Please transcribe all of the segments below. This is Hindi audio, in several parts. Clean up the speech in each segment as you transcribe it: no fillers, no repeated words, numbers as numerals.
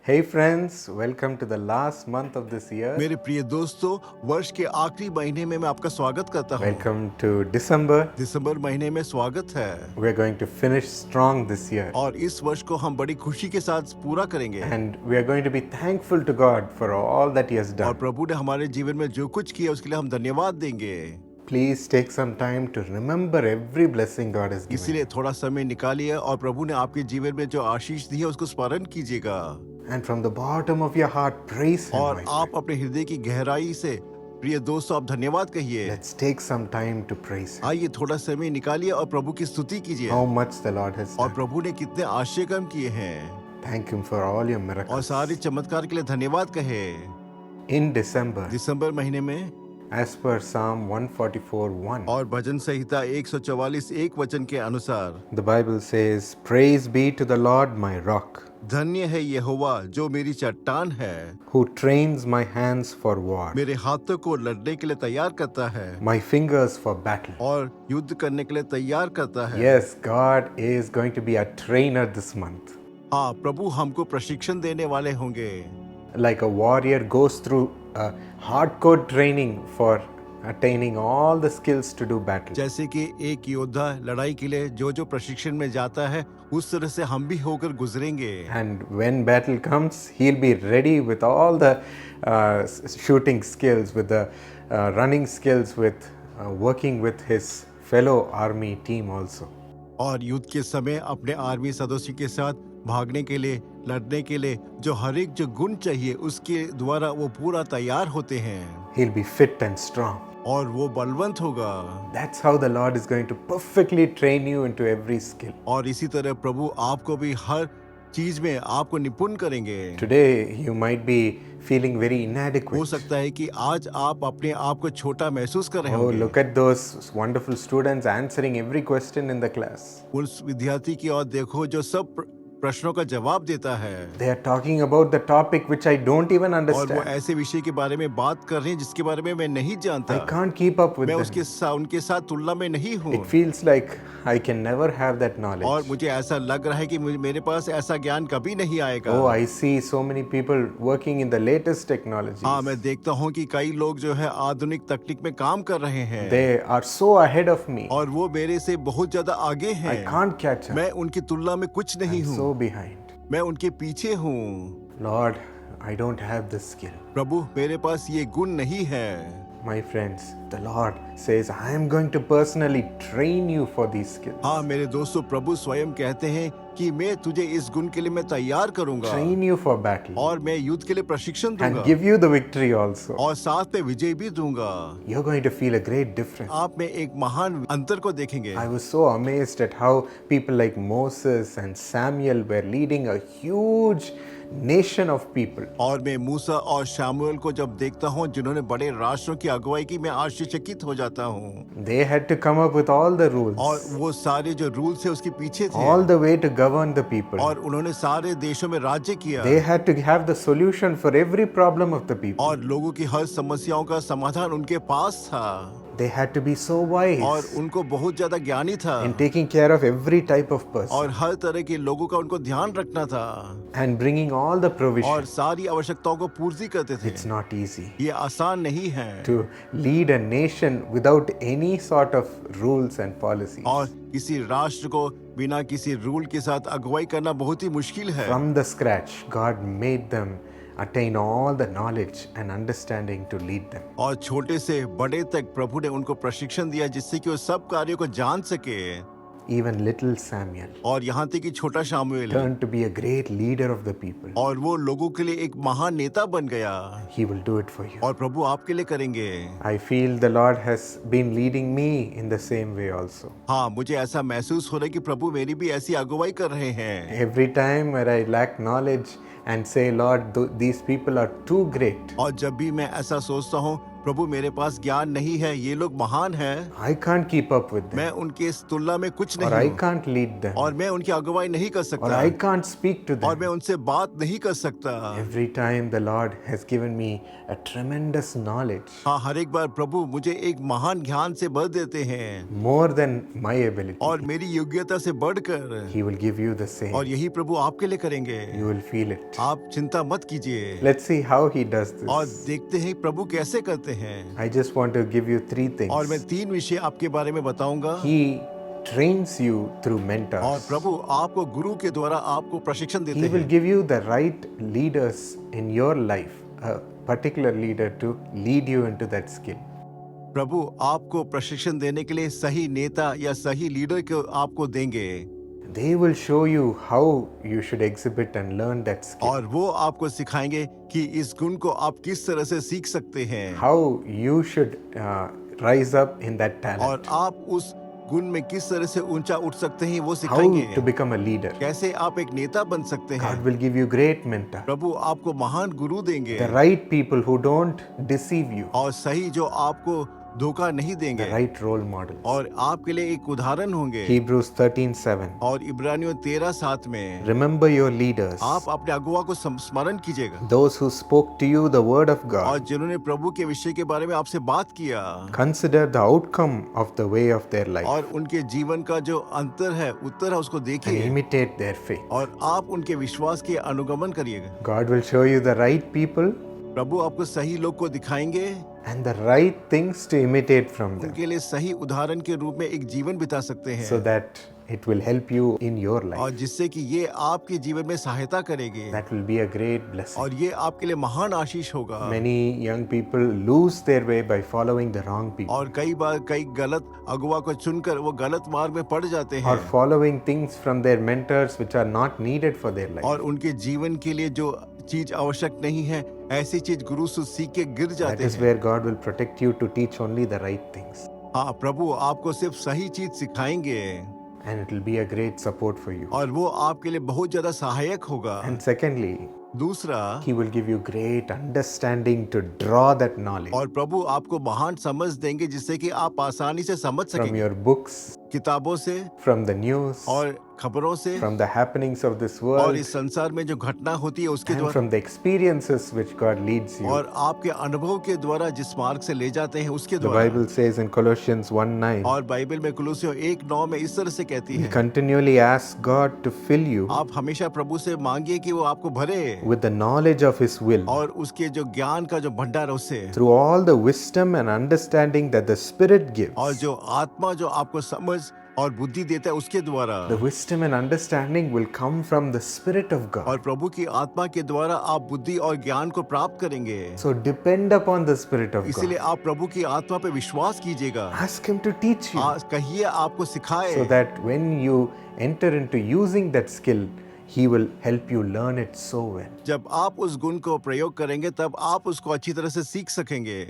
Hey friends, welcome to the last month of this year. मेरे प्रिय दोस्तों, वर्ष के आखिरी महीने में मैं आपका स्वागत करता हूँ। Welcome to December. दिसंबर महीने में स्वागत है We're going to finish strong this year. और इस वर्ष को हम बड़ी खुशी के साथ पूरा करेंगे And we are going to be thankful to God for all that He has और done. प्रभु ने हमारे जीवन में जो कुछ किया उसके लिए हम धन्यवाद देंगे। Please take some time to remember every blessing God has given. इसीलिए थोड़ा समय निकालिए और प्रभु ने आपके जीवन में जो आशीष दी है उसको स्मरण कीजिएगा And from the bottom of your heart, praise Him. और my आप friend. अपने हृदय की गहराई से प्रिय दोस्तों आप धन्यवाद कहिए। Let's take some time to praise Him. आइए थोड़ा समय निकालिए और प्रभु की स्तुति कीजिए How much the Lord has और done. प्रभु ने कितने आश्चर्य काम किए हैं Thank Him for all your और miracles. सारे चमत्कार के लिए धन्यवाद कहे। In December, दिसंबर महीने में as per Psalm 144:1, और भजन संहिता 144:1 वचन के अनुसार the Bible says, "Praise be to the Lord my rock, धन्य है यहोवा जो मेरी चट्टान है, who trains my hands for war, मेरे हाथों को लड़ने के लिए तैयार करता है my fingers for battle." और युद्ध करने के लिए तैयार करता है। Yes, God is going to be a trainer this month. हाँ, प्रभु हमको प्रशिक्षण देने वाले होंगे। Like a warrior goes through a hardcore training for attaining all the skills to do battle. जैसे कि एक योद्धा लड़ाई के लिए जो जो प्रशिक्षण में जाता है उस तरह से हम भी होकर गुजरेंगे। And when battle comes, he'll be ready with all the shooting skills, with the running skills, with working with his fellow army team also. और युद्ध के समय अपने आर्मी सदस्यों के साथ भागने के लिए लड़ने के लिए जो हर एक जो गुण चाहिए उसके द्वारा वो पूरा तैयार होते हैं He'll be fit and strong. और वो बलवंत होगा। That's how the Lord is going to perfectly train you into every skill. और इसी तरह प्रभु आपको भी हर चीज में आपको निपुण करेंगे। Today you might be feeling very हो inadequate. सकता है कि आज आप अपने आप को छोटा महसूस कर रहे Oh, होंगे। look at those wonderful students answering every question in the class. उस विद्यार्थी की ओर देखो जो सब प्रश्नों का जवाब देता है They are talking about the topic which I don't even और वो understand. ऐसे विषय के बारे में बात कर रहे हैं जिसके बारे में मैं नहीं जानता। I can't keep up with मैं them. उनके साथ तुलना में नहीं हूँ It feels like I can never have that और knowledge. मुझे ऐसा लग रहा है कि मेरे पास ऐसा ज्ञान कभी नहीं आएगा। Oh, I see so many people working in the latest technologies. हाँ, मैं देखता हूँ कि कई लोग जो है आधुनिक तकनीक में काम कर रहे हैं They are so ahead of me. और वो मेरे से बहुत ज्यादा आगे I हैं। can't catch up. मैं उनकी तुलना में कुछ नहीं I'm हूँ, so behind. मैं उनके पीछे हूँ। Lord, I don't have this skill. प्रभु मेरे पास ये गुण नहीं है। My friends, the Lord says, I am going to personally train you for these skills. हाँ मेरे दोस्तों, प्रभु स्वयं कहते हैं कि मैं तुझे इस गुण के लिए मैं तैयार करूंगा Train you for battle. और मैं युद्ध के लिए प्रशिक्षण And दूंगा give you the victory also. और साथ में विजय भी दूंगा। You're going to feel a great difference. आप में एक महान अंतर को देखेंगे। I was so amazed at how people like Moses and Samuel were leading a huge nation of people. और मैं मूसा और शामुएल को जब देखता हूँ जिन्होंने बड़े राष्ट्रों की अगुवाई की, मैं आश्चर्यचकित हो जाता हूँ। They had to come up with all the rules, और वो सारे जो रूल्स है उसके पीछे थे all the way to govern the people. और उन्होंने सारे देशों में राज्य किया They had to have the solution for every problem of the people. और लोगों की हर समस्याओं का समाधान उनके पास था They had to be so wise और उनको बहुत ज्यादा ज्ञानी था in taking care of every type of person और हर तरह के लोगों का उनको ध्यान रखना था and bringing all the और provision. सारी आवश्यकताओं को पूर्ति करते थे। It's not easy ये आसान नहीं है to lead a nation without any sort of rules and policies. और किसी राष्ट्र को बिना किसी रूल के साथ अगुवाई करना बहुत ही मुश्किल है। From the scratch, God made them attain all the knowledge and understanding to lead them. और छोटे से बड़े तक प्रभु ने उनको प्रशिक्षण दिया जिससे कि वो सब कार्यों को जान सके। Even little Samuel और यहाँ तक कि छोटा Samuel turned to be a great leader of the people. और वो लोगों के लिए एक महान नेता बन गया He will do it for you. और प्रभु आपके लिए करेंगे। I feel the Lord has been leading me in the same way also. हाँ, मुझे ऐसा महसूस हो रहा है कि प्रभु मेरी भी ऐसी अगुवाई कर रहे हैं। Every time where I lack knowledge and say, Lord, these people are too great, और जब भी मैं ऐसा सोचता हूँ प्रभु मेरे पास ज्ञान नहीं है, ये लोग महान हैं, I can't keep up with मैं them, उनके इस तुलना में कुछ or नहीं I हूँ, can't lead them, और मैं उनकी अगुवाई नहीं कर or सकता, I can't speak to और मैं them. उनसे बात नहीं कर सकता। Every time the Lord has given me a tremendous knowledge, हाँ, हर एक बार प्रभु मुझे एक महान ज्ञान से भर देते हैं, more than my और ability. मेरी योग्यता से बढ़कर, He will give you the और same. यही प्रभु आपके लिए करेंगे। You will feel it. आप चिंता मत कीजिए, Let's see how He does और this. देखते हैं प्रभु कैसे करते हैं। I just want to give you three और मैं things. 3 विषय आपके बारे में बताऊंगा। He trains you through और mentors. प्रभु आपको गुरु के द्वारा आपको प्रशिक्षण देते He will हैं, give you the right leaders in your life, a particular leader to lead you into that skill. प्रभु आपको प्रशिक्षण देने के लिए सही नेता या सही लीडर को आपको देंगे, They will show you how you should exhibit and learn that skill. और वो आपको सिखाएंगे कि इस गुण को आप किस तरह से सीख सकते हैं, How you should rise up in that और talent. आप उस गुण में किस तरह से ऊंचा उठ सकते हैं वो How सिखाएंगे, to become a leader. कैसे आप एक नेता बन सकते हैं। God will give you great mentor. प्रभु आपको महान गुरु देंगे, The right people who don't deceive you. और सही जो आपको धोखा नहीं The देंगे, right role models. और आपके लिए एक उदाहरण होंगे। Hebrews 13:7. और इब्रानियों 13:7 में Remember your leaders, आप अपने अगुवा को स्मरण कीजिएगा, those who spoke to you the word of और God. जिन्होंने प्रभु के विषय के बारे में आपसे बात किया, Consider the outcome of the way of their life और उनके जीवन का जो अंतर है उत्तर है उसको and देखिए, imitate their faith. और आप उनके विश्वास के अनुगमन करिएगा। God will show you the right people प्रभु आपको सही लोग को दिखाएंगे, and the right things to imitate from them, उनके लिए सही उदाहरण के रूप में एक जीवन बिता सकते so हैं, that it will help you in your और life. जिससे कि ये आपके जीवन में सहायता करेगी, That will be a great blessing. और ये आपके लिए महान आशीष होगा। Many young people lose their way by following the wrong people और कई बार कई गलत अगुवा को चुनकर वो गलत मार्ग में पड़ जाते or हैं, following things from their mentors which are not needed for their life. और उनके जीवन के लिए जो चीज आवश्यक नहीं है ऐसी चीज गुरु से सीख के गिर That जाते is हैं। where God will protect you to teach only the right things, हाँ, प्रभु आपको सिर्फ सही चीज सिखाएंगे, and it will be a great support for you. और वो आपके लिए बहुत ज्यादा सहायक होगा। And secondly, दूसरा, He will give you great understanding to draw that knowledge और प्रभु आपको महान समझ देंगे जिससे कि आप आसानी से समझ from सकेंगे, your books, किताबों से from the news, और खबरों से, from the happenings of this और world, इस संसार में जो घटना होती है उसके and द्वारा, from the experiences which God leads you. और आपके अनुभव के द्वारा जिस मार्ग से ले जाते हैं उसके The द्वारा। Bible says in Colossians 1:9, और बाइबल में कुलुस्सियों 1:9 में इस तरह से कहती we है, continually ask God to fill you आप हमेशा प्रभु से मांगिए कि वो आपको भरे, with the knowledge of His will, और उसके जो ज्ञान का जो भंडार है उससे, through all the wisdom and understanding that the Spirit gives. और जो आत्मा जो आपको समझ और बुद्धि देता है उसके द्वारा, The wisdom and understanding will come from the Spirit of God. और प्रभु की आत्मा के द्वारा आप बुद्धि और ज्ञान को प्राप्त करेंगे। So depend upon the Spirit of इसीलिए God. आप प्रभु की आत्मा पे विश्वास कीजिएगा, Ask Him to teach you, आज कहिए आपको सिखाए, so that when you enter into using that skill, He will help you learn it so well. जब आप उस गुण को प्रयोग करेंगे तब आप उसको अच्छी तरह से सीख सकेंगे,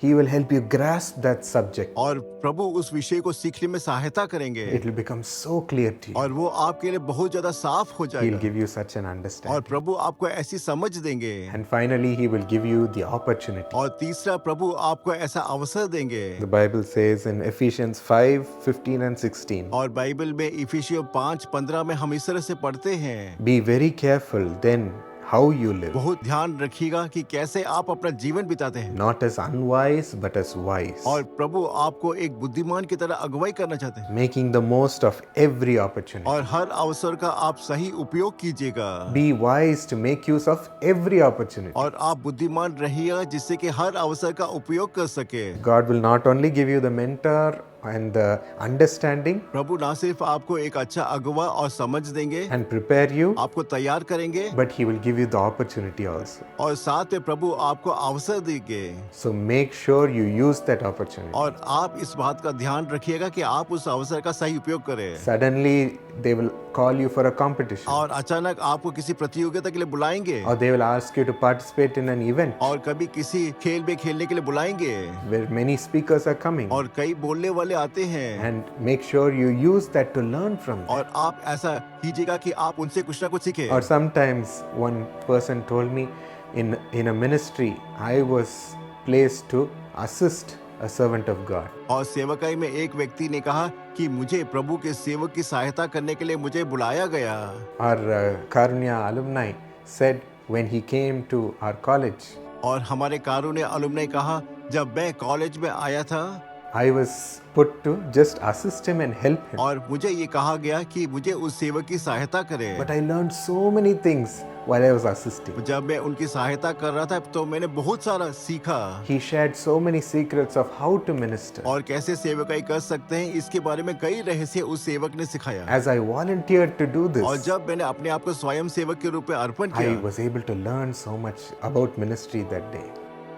He will help you grasp that subject. और प्रभु उस विषय को सीखने में सहायता करेंगे, It will become so clear to you. और वो आपके लिए बहुत ज्यादा साफ हो He'll जाएगा, give you such an और understanding. प्रभु आपको ऐसी समझ देंगे। And finally, He will give you the opportunity. और तीसरा, प्रभु आपको ऐसा अवसर देंगे। The Bible says in Ephesians 5:15 and 16, और बाइबल में इफिसियों 5:15 में हम इस तरह से पढ़ते हैं, be very careful then how you live, बहुत ध्यान रखिएगा कि कैसे आप अपना जीवन बिताते हैं, not as unwise but as wise, और प्रभु आपको एक बुद्धिमान की तरह अगुवाई करना चाहते हैं, making the most of every opportunity. और हर अवसर का आप सही उपयोग कीजिएगा, Be wise to make use of every opportunity. और आप बुद्धिमान रहिएगा जिससे कि हर अवसर का उपयोग कर सके। God will not only give you the mentor and the understanding प्रभु ना सिर्फ आपको एक अच्छा अगुवा और समझ देंगे, and prepare you, आपको तैयार करेंगे, but He will give you the opportunity also. और साथ में प्रभु आपको अवसर देंगे, So make sure you use that opportunity. और आप इस बात का ध्यान रखिएगा कि आप उस अवसर का सही उपयोग करें। Suddenly they will call you for a competition, और अचानक आपको किसी प्रतियोगिता के लिए बुलाएंगे, or they will ask you to participate in an event और कभी किसी खेल में खेलने के लिए बुलाएंगे, where many speakers are coming, और कई बोलने वाले आते हैं, and make sure you use that to learn from them. और आप ऐसा कीजिएगा कि आप उनसे कुछ ना कुछ सीखें। Or sometimes one person told me in a ministry I was placed to assist a servant of God. और सेवकाई में एक व्यक्ति ने कहा कि मुझे प्रभु के सेवक की सहायता करने के लिए मुझे बुलाया गया। Our Karunya alumni said when he came to our college, और हमारे कारुण्य अलुमनी कहा जब मैं कॉलेज में आया था I was put to just assist him and help him. और मुझे ये कहा गया कि मुझे उस सेवक की सहायता करें। But I learned so many things while I was assisting. जब मैं उनकी सहायता कर रहा था तो मैंने बहुत सारा सीखा He shared so many secrets of how to minister. और कैसे सेवकाई कर सकते हैं इसके बारे में कई रहस्य उस सेवक ने सिखाया। As I volunteered to do और this, जब मैंने अपने आप को स्वयं सेवक के रूप में अर्पण I किया was able to learn so much about ministry that day.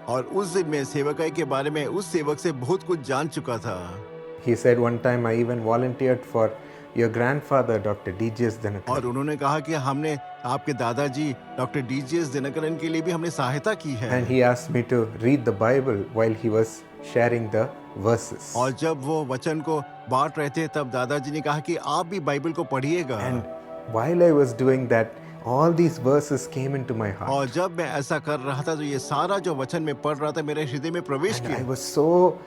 और उस दिन मैं सेवकाई के बारे में उस सेवक से बहुत कुछ जान चुका था। He said one time I even volunteered for your grandfather, Dr. D.J.S. Dhinakaran. और उन्होंने कहा कि हमने आपके दादाजी डॉक्टर डीजीएस दिनकरन के लिए भी हमने सहायता की है। And he asked me to read the Bible while he was sharing the verses. और जब वो वचन को बांट रहे थे तब दादाजी ने कहा कि आप भी बाइबल को पढ़िएगा। And while I was doing that, all these verses came into my heart. और जब मैं ऐसा कर रहा था तो ये सारा जो वचन मैं पढ़ रहा था मेरे हृदय में प्रवेश And I किया was so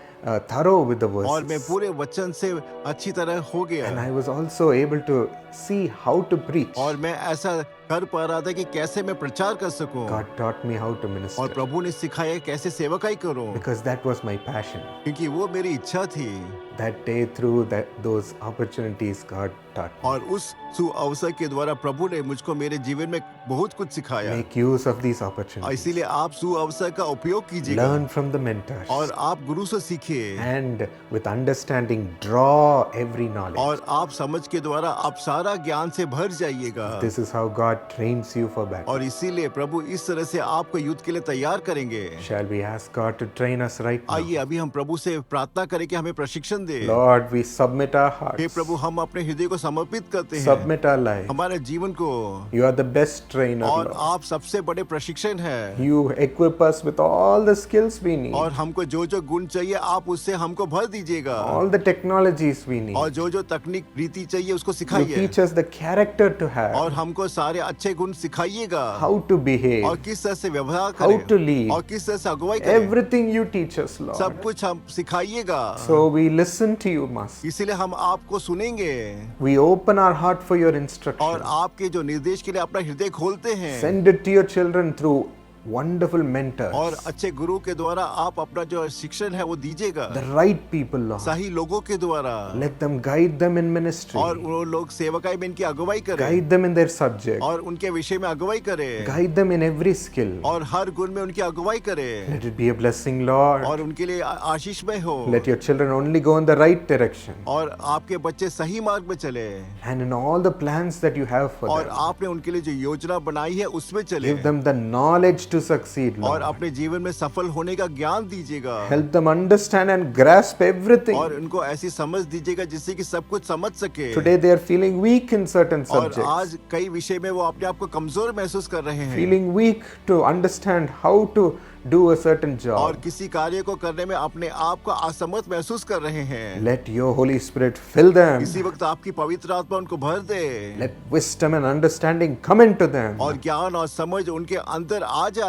thorough with the और मैं verses. पूरे वचन से अच्छी तरह हो And गया I was also able to see how to preach. और मैं ऐसा कर पा रहा था कि कैसे मैं प्रचार कर सकूं God taught me how to और minister प्रभु ने सिखाया कैसे सेवकाई करूं because that was my passion. क्योंकि वो मेरी इच्छा थी। That day, through those opportunities, God taught me. और उस सुअवसर के द्वारा प्रभु ने मुझको मेरे जीवन में बहुत कुछ सिखाया। Make use of these और opportunities. इसीलिए आप सुअवसर का उपयोग कीजिएगा Learn from the mentors. और आप गुरु से सीखिए And with understanding, draw every knowledge. और आप समझ के द्वारा आप सारा ज्ञान से भर जाइएगा। This is how God trains you for battle. और इसीलिए प्रभु इस तरह से आपको युद्ध के लिए तैयार करेंगे। Shall we ask God to train us right now? आइए अभी हम प्रभु से प्रार्थना करें कि हमें प्रशिक्षण दे। Lord, we submit our hey hearts, प्रभु हम अपने हृदय को समर्पित करते हैं submit our life. हमारे जीवन को You are the best trainer, और Lord. आप सबसे बड़े प्रशिक्षण हैं You equip us with all the skills we need, और हमको जो जो गुण चाहिए आप उससे हमको भर दीजिएगा all the technologies we need. और जो जो तकनीक रीति चाहिए उसको You सिखाइए teach us the character to have, और हमको सारे अच्छे गुण सिखाइएगा how to behave, और किस तरह से व्यवहार how to करें lead. और किस तरह से अगुवाई करें Everything you teach us, सब Lord. कुछ हम सिखाइएगा। So we listen to you, Master. इसीलिए हम आपको सुनेंगे We open our heart for your और instruction. आपके जो निर्देश के लिए अपना हृदय खोलते हैं Send it to your children through wonderful mentors. और अच्छे गुरु के द्वारा आप अपना जो शिक्षण है वो दीजिएगा The right people, Lord. सही लोगों के द्वारा Let them guide them in ministry. और वो लोग सेवकाई में इनकी अगुवाई करें Guide them in their subject. और उनके विषय में अगुवाई करें Guide them in every skill. और हर गुण में उनकी अगुवाई करें Let it be a blessing, Lord. और उनके लिए आशीषमय हो Let your children only go in the right direction. और आपके बच्चे सही मार्ग में चले And in all the plans that you have for और them, आपने उनके लिए जो योजना बनाई है उसमें चले give them the knowledge to succeed, और Lord. अपने जीवन में सफल होने का ज्ञान दीजिएगा Help them understand and grasp everything. और उनको ऐसी समझ दीजिएगा जिससे कि सब कुछ समझ सके Today they are feeling weak in certain और subjects. आज कई विषय में वो अपने आप को कमजोर महसूस कर रहे हैं Feeling weak to understand how to do a certain और job. किसी कार्य को करने में अपने आप को असमर्थ महसूस कर रहे हैं। Let your Holy Spirit fill them. इसी वक्त आपकी पवित्र आत्मा उनको भर दे Let wisdom and understanding come into them. और ज्ञान और समझ उनके अंदर आ जाए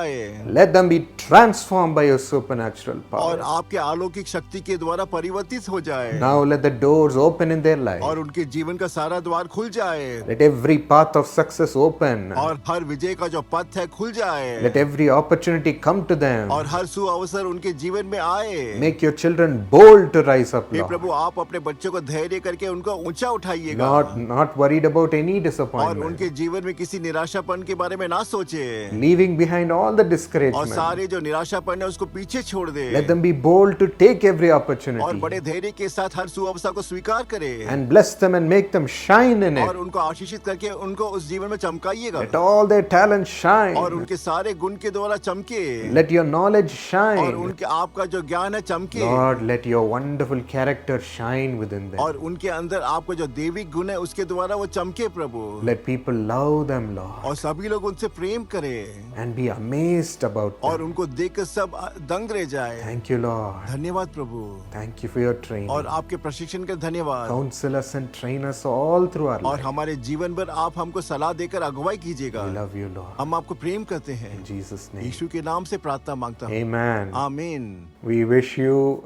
Let them be transformed by your supernatural और power. आपके अलौकिक शक्ति के द्वारा परिवर्तित हो जाए Now let the doors open in their life. और उनके जीवन का सारा द्वार खुल जाए Let every path of success open. और हर विजय का जो पथ है खुल जाए Let every opportunity come to them. और हर सुअवसर उनके जीवन में आए। Make your children bold to rise up, hey Lord. प्रभु आप अपने बच्चों को धैर्य करके उनको ऊंचा उठाइएगा Not worried about any और disappointment. उनके जीवन में किसी निराशापन के बारे में ना सोचे Leaving behind all the और discouragement. सारे जो निराशापन है उसको पीछे छोड़ दे Let them be bold to take every और opportunity बड़े धैर्य के साथ हर सुअवसर को स्वीकार करे and bless them and make them shine in और it. उनको आशीषित करके उनको उस जीवन में चमकाइएगा Let all their talents और shine. उनके सारे गुण के द्वारा चमके Let your knowledge और shine. उनके आपका जो ज्ञान है चमके Lord, let your wonderful character shine within them. और उनके अंदर आपका जो दैविक गुण है उसके द्वारा वो चमके प्रभु Let people love them, Lord, और सभी लोग उनसे प्रेम करें and be amazed about और them. उनको देखकर सब दंग रह जाए। Thank you, Lord. धन्यवाद प्रभु Thank you for your training. और आपके प्रशिक्षण के धन्यवाद Counsel us and train us all through our और life. हमारे जीवन भर आप हमको सलाह देकर अगुवाई कीजिएगा। We love you, Lord. हम आपको प्रेम करते हैं In Jesus' name. यीशु के नाम से प्रार्थना प्रार्थना मांगता हूँ। Amen. आमीन। We wish you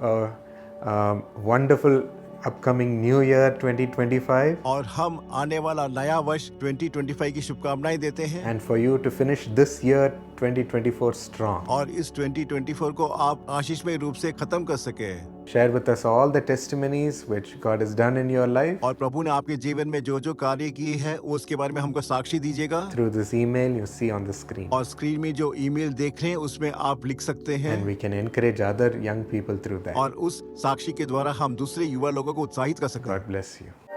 a wonderful upcoming new year 2025 और हम आने वाला नया वर्ष 2025 की शुभकामनाएं देते हैं and for you to finish this year 2024 strong. और इस 2024 को आप आशीषमय रूप से खत्म कर सके। Share with us all the testimonies which God has done in your life और प्रभु ने आपके जीवन में जो जो कार्य किए हैं उसके बारे में हमको साक्षी दीजिएगा। through this email you see on the screen. और स्क्रीन में जो ईमेल देख रहे हैं उसमें आप लिख सकते हैं And we can encourage other young people through that. और उस साक्षी के द्वारा हम दूसरे युवा लोगों को उत्साहित कर सकते हैं। God bless you.